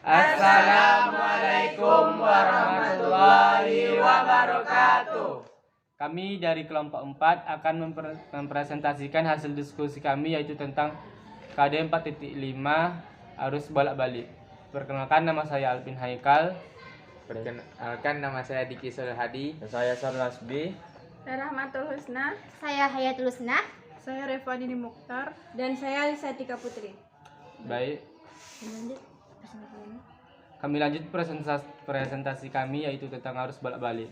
Assalamualaikum warahmatullahi wabarakatuh. Kami dari kelompok 4 akan mempresentasikan hasil diskusi kami, yaitu tentang KD 4.5 arus bolak-balik. Perkenalkan, nama saya Alvin Haikal. Perkenalkan, nama saya Diki Solehadi. Saya Sarnas B. Saya Rahmatul Husna. Saya Hayatul Husna. Saya Reva Dini Mukhtar. Dan saya Lisa Tika Putri. Baik, kami lanjut presentasi kami, yaitu tentang arus bolak-balik.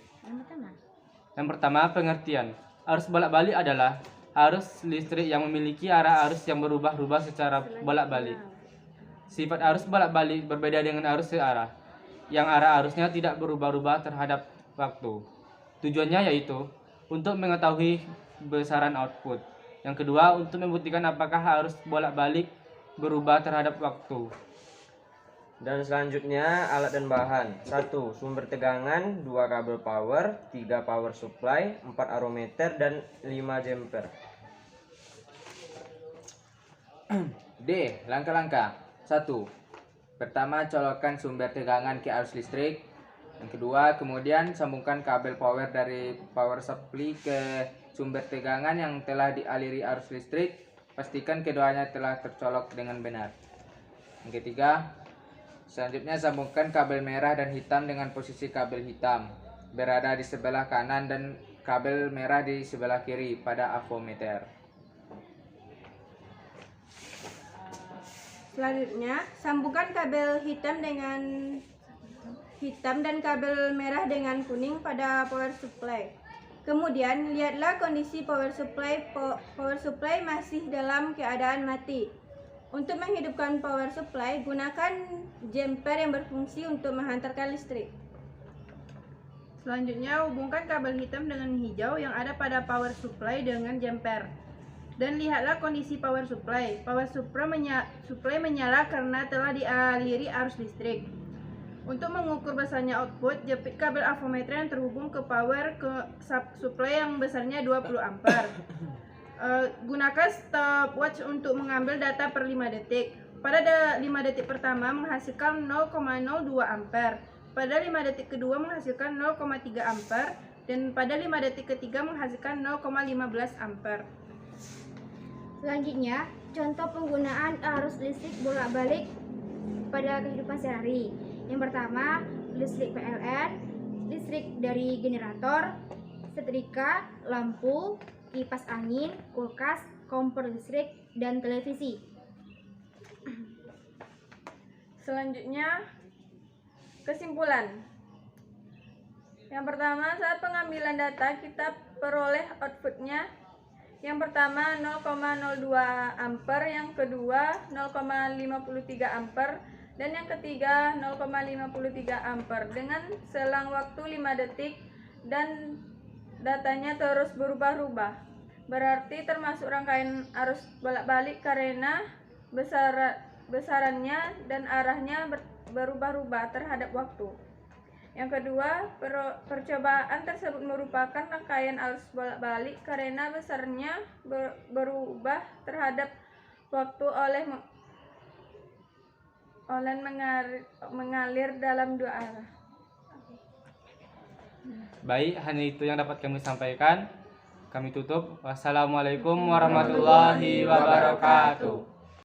Yang pertama, pengertian. Arus bolak-balik adalah arus listrik yang memiliki arah arus yang berubah-ubah secara bolak-balik. Sifat arus bolak-balik berbeda dengan arus searah, yang arah arusnya tidak berubah-ubah terhadap waktu. Tujuannya yaitu untuk mengetahui besaran output. Yang kedua, untuk membuktikan apakah arus bolak-balik berubah terhadap waktu. Dan selanjutnya alat dan bahan. 1. Sumber tegangan, 2 kabel power, 3 power supply, 4 arometer, dan 5 jumper. D. Langkah-langkah. 1. Pertama, colokan sumber tegangan ke arus listrik. Yang kedua, kemudian sambungkan kabel power dari power supply ke sumber tegangan yang telah dialiri arus listrik. Pastikan keduanya telah tercolok dengan benar. Yang ketiga, selanjutnya sambungkan kabel merah dan hitam dengan posisi kabel hitam berada di sebelah kanan dan kabel merah di sebelah kiri pada avometer. Selanjutnya, sambungkan kabel hitam dan kabel merah dengan kuning pada power supply. Kemudian, lihatlah kondisi power supply. Power supply masih dalam keadaan mati. Untuk menghidupkan power supply, gunakan jumper yang berfungsi untuk menghantarkan listrik. Selanjutnya, hubungkan kabel hitam dengan hijau yang ada pada power supply dengan jumper. Dan lihatlah kondisi power supply. Power supply menyala karena telah dialiri arus listrik. Untuk mengukur besarnya output, jepit kabel avometer yang terhubung ke power supply yang besarnya 20 ampere. Gunakan stopwatch untuk mengambil data per 5 detik. Pada 5 detik pertama menghasilkan 0,02 ampere. Pada 5 detik kedua menghasilkan 0,3 ampere. Dan pada 5 detik ketiga menghasilkan 0,15 ampere. Selanjutnya, contoh penggunaan arus listrik bolak-balik pada kehidupan sehari. Yang pertama, listrik PLN, listrik dari generator, setrika, lampu, kipas angin, kulkas, kompor listrik, dan televisi. Selanjutnya, kesimpulan. Yang pertama, saat pengambilan data kita peroleh outputnya. Yang pertama 0,02 ampere, yang kedua 0,53 ampere, dan yang ketiga 0,53 ampere dengan selang waktu 5 detik dan datanya terus berubah-ubah. Berarti termasuk rangkaian arus bolak-balik karena besarannya dan arahnya berubah-ubah terhadap waktu. Yang kedua, percobaan tersebut merupakan rangkaian arus bolak-balik karena besarnya berubah terhadap waktu oleh mengalir dalam dua arah. Baik, hanya itu yang dapat kami sampaikan. Kami tutup. Wassalamualaikum warahmatullahi wabarakatuh.